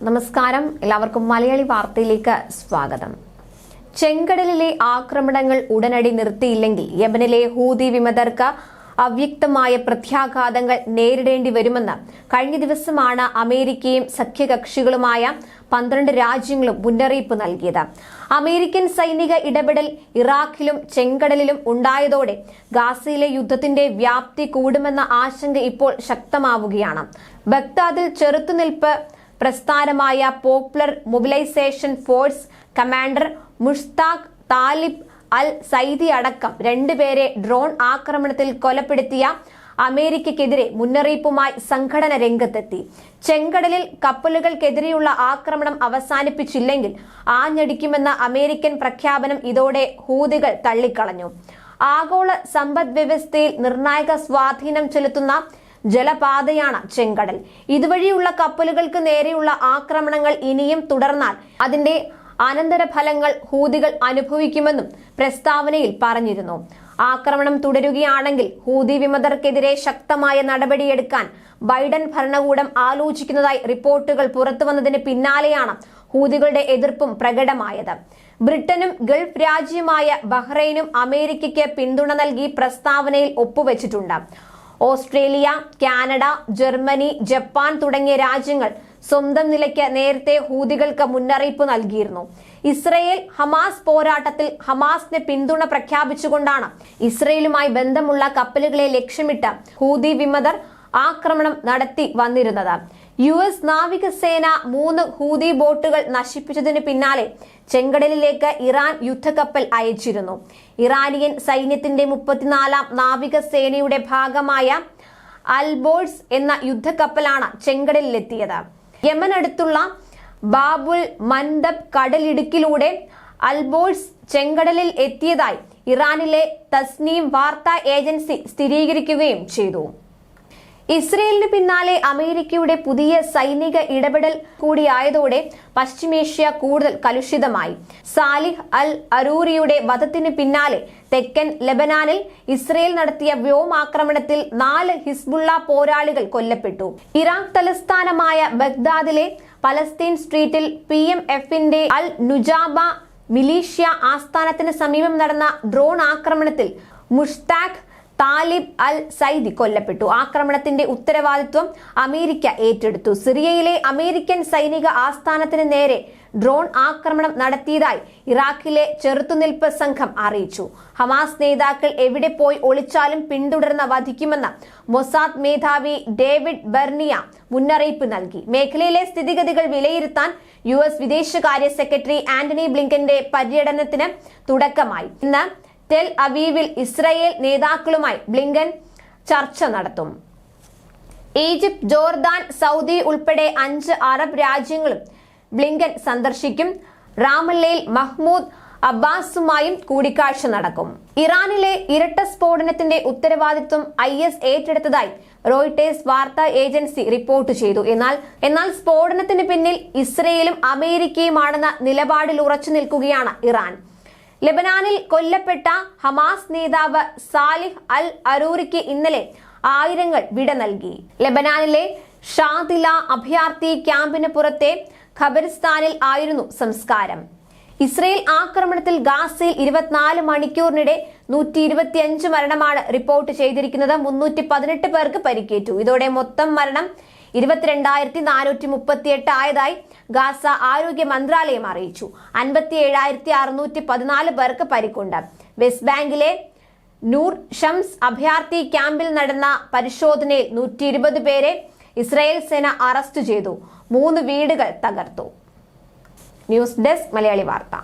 നമസ്കാരം, എല്ലാവർക്കും മലയാളി വാർത്തയിലേക്ക് സ്വാഗതം. ചെങ്കടലിലെ ആക്രമണങ്ങൾ ഉടനടി നിർത്തിയില്ലെങ്കിൽ യമനിലെ ഹൂതി വിമതർക്ക് അവ്യക്തമായ പ്രത്യാഘാതങ്ങൾ നേരിടേണ്ടി വരുമെന്ന് കഴിഞ്ഞ ദിവസമാണ് അമേരിക്കയും സഖ്യകക്ഷികളുമായ 12 രാജ്യങ്ങളും മുന്നറിയിപ്പ് നൽകിയത്. അമേരിക്കൻ സൈനിക ഇടപെടൽ ഇറാഖിലും ചെങ്കടലിലും ഉണ്ടായതോടെ ഗാസയിലെ യുദ്ധത്തിന്റെ വ്യാപ്തി കൂടുമെന്ന ആശങ്ക ഇപ്പോൾ ശക്തമാവുകയാണ്. ബഗ്ദാദിൽ ചെറുത്തുനിൽപ്പ് പ്രസ്ഥാനമായ popular mobilisation force commander Mushtaq Talib al Saidi അടക്കം 2 പേരെ ഡ്രോൺ ആക്രമണത്തിൽ കൊലപ്പെടുത്തിയ അമേരിക്കയ്ക്കെതിരെ മുന്നറിയിപ്പുമായി സംഘടന രംഗത്തെത്തി. ചെങ്കടലിൽ കപ്പലുകൾക്കെതിരെയുള്ള ആക്രമണം അവസാനിപ്പിച്ചില്ലെങ്കിൽ ആഞ്ഞടിക്കുമെന്ന അമേരിക്കൻ പ്രഖ്യാപനം ഇതോടെ ഹൂതികൾ തള്ളിക്കളഞ്ഞു. ആഗോള സമ്പദ് വ്യവസ്ഥയിൽ നിർണായക സ്വാധീനം ചെലുത്തുന്ന ജലപാതയാണ് ചെങ്കടൽ. ഇതുവഴിയുള്ള കപ്പലുകൾക്ക് നേരെയുള്ള ആക്രമണങ്ങൾ ഇനിയും തുടർന്നാൽ അതിന്റെ അനന്തരഫലങ്ങൾ ഹൂതികൾ അനുഭവിക്കുമെന്നും പ്രസ്താവനയിൽ പറഞ്ഞിരുന്നു. ആക്രമണം തുടരുകയാണെങ്കിൽ ഹൂതി വിമതർക്കെതിരെ ശക്തമായ നടപടിയെടുക്കാൻ ബൈഡൻ ഭരണകൂടം ആലോചിക്കുന്നതായി റിപ്പോർട്ടുകൾ പുറത്തുവന്നതിന് പിന്നാലെയാണ് ഹൂതികളുടെ എതിർപ്പും പ്രകടമായത്. ബ്രിട്ടനും ഗൾഫ് രാജ്യമായ ബഹ്റൈനും അമേരിക്കയ്ക്ക് പിന്തുണ നൽകി പ്രസ്താവനയിൽ ഒപ്പുവെച്ചിട്ടുണ്ട്. ഓസ്ട്രേലിയ, കാനഡ, ജർമ്മനി, ജപ്പാൻ തുടങ്ങിയ രാജ്യങ്ങൾ സ്വന്തം നിലയ്ക്ക് നേരത്തെ ഹൂതികൾക്ക് മുന്നറിയിപ്പ് നൽകിയിരുന്നു. ഇസ്രയേൽ ഹമാസ് പോരാട്ടത്തിൽ ഹമാസിന് പിന്തുണ പ്രഖ്യാപിച്ചുകൊണ്ടാണ് ഇസ്രയേലുമായി ബന്ധമുള്ള കപ്പലുകളെ ലക്ഷ്യമിട്ട് ഹൂതി വിമതർ ആക്രമണം നടത്തി വന്നിരുന്നത്. US നാവികസേന 3 ഹൂതി ബോട്ടുകൾ നശിപ്പിച്ചതിന് പിന്നാലെ ചെങ്കടലിലേക്ക് ഇറാൻ യുദ്ധക്കപ്പൽ അയച്ചിരുന്നു. ഇറാനിയൻ സൈന്യത്തിന്റെ 34ാം നാവികസേനയുടെ ഭാഗമായ അൽബോഴ്സ് എന്ന യുദ്ധക്കപ്പലാണ് ചെങ്കടലിലെത്തിയത്. യമൻ അടുത്തുള്ള ബാബുൽ മൻദബ് കടലിടുക്കിലൂടെ അൽബോഴ്സ് ചെങ്കടലിൽ എത്തിയതായി ഇറാനിലെ തസ്നീം വാർത്താ ഏജൻസി സ്ഥിരീകരിക്കുകയും ചെയ്തു. ഇസ്രയേലിന് പിന്നാലെ അമേരിക്കയുടെ പുതിയ സൈനിക ഇടപെടൽ കൂടിയായതോടെ പശ്ചിമേഷ്യ കൂടുതൽ കലുഷിതമായി. സാലിഹ് അൽ അറൂരിയുടെ വധത്തിന് പിന്നാലെ തെക്കൻ ലെബനാനിൽ ഇസ്രയേൽ നടത്തിയ വ്യോമാക്രമണത്തിൽ 4 ഹിസ്ബുള്ള പോരാളികൾ കൊല്ലപ്പെട്ടു. ഇറാഖ് തലസ്ഥാനമായ ബഗ്ദാദിലെ പലസ്തീൻ സ്ട്രീറ്റിൽ PMF-ന്റെ അൽ നുജാബ മിലീഷ്യ ആസ്ഥാനത്തിന് സമീപം നടന്ന ഡ്രോൺ ആക്രമണത്തിൽ മുഷ്താഖ് താലിബ് അൽ സൈദി കൊല്ലപ്പെട്ടു. ആക്രമണത്തിന്റെ ഉത്തരവാദിത്വം അമേരിക്ക ഏറ്റെടുത്തു. സിറിയയിലെ അമേരിക്കൻ സൈനിക ആസ്ഥാനത്തിന് നേരെ ഡ്രോൺ ആക്രമണം നടത്തിയതായി ഇറാഖിലെ ചെറുത്തുനിൽപ്പ് സംഘം അറിയിച്ചു. ഹമാസ് നേതാക്കൾ എവിടെ പോയി ഒളിച്ചാലും പിന്തുടർന്ന് വധിക്കുമെന്ന് മൊസാദ് മേധാവി ഡേവിഡ് ബെർണിയ മുന്നറിയിപ്പ് നൽകി. മേഖലയിലെ സ്ഥിതിഗതികൾ വിലയിരുത്താൻ US വിദേശകാര്യ സെക്രട്ടറി ആന്റണി ബ്ലിങ്കന്റെ പര്യടനത്തിന് തുടക്കമായി. ഇന്ന് ടെൽ അവീവിൽ ഇസ്രായേൽ നേതാക്കളുമായി ബ്ലിങ്കൻ ചർച്ച നടത്തും. ഈജിപ്ത്, ജോർദാൻ, സൗദി ഉൾപ്പെടെ 5 അറബ് രാജ്യങ്ങളും ബ്ലിങ്കൻ സന്ദർശിക്കും. റാമല്ലയിൽ മഹ്മൂദ് അബ്ബാസുമായും കൂടിക്കാഴ്ച നടക്കും. ഇറാനിലെ ഇരട്ട സ്ഫോടനത്തിന്റെ ഉത്തരവാദിത്വം IS ഏറ്റെടുത്തതായി റോയിട്ടേഴ്സ് വാർത്താ ഏജൻസി റിപ്പോർട്ട് ചെയ്തു. എന്നാൽ സ്ഫോടനത്തിന് പിന്നിൽ ഇസ്രയേലും അമേരിക്കയുമാണെന്ന നിലപാടിൽ ഉറച്ചു നിൽക്കുകയാണ് ഇറാൻ. ലെബനാനിൽ കൊല്ലപ്പെട്ട ഹമാസ് നേതാവ് സാലിഹ് അൽ അറൂരിക്ക് ഇന്നലെ ആയിരങ്ങൾ വിട നൽകി. ലെബനാനിലെ ഷാദില അഭയാർത്ഥി ക്യാമ്പിന് പുറത്തെ ഖബറിസ്ഥാനിൽ ആയിരുന്നു സംസ്കാരം. ഇസ്രയേൽ ആക്രമണത്തിൽ ഗാസയിൽ 24 മണിക്കൂറിനിടെ 125 മരണമാണ് റിപ്പോർട്ട് ചെയ്തിരിക്കുന്നത്. 318 പേർക്ക് പരിക്കേറ്റു. ഇതോടെ മൊത്തം മരണം 22,438 ആയതായി ഗാസ ആരോഗ്യ മന്ത്രാലയം അറിയിച്ചു. 57,614 പേർക്ക് പരിക്കുണ്ട്. വെസ്റ്റ് ബാങ്കിലെ നൂർ ഷംസ് അഭയാർത്ഥി ക്യാമ്പിൽ നടന്ന പരിശോധനയിൽ 120 പേരെ ഇസ്രായേൽ സേന അറസ്റ്റ് ചെയ്തു. 3 വീടുകൾ തകർത്തു. ന്യൂസ് ഡെസ്ക് മലയാളി വാർത്ത.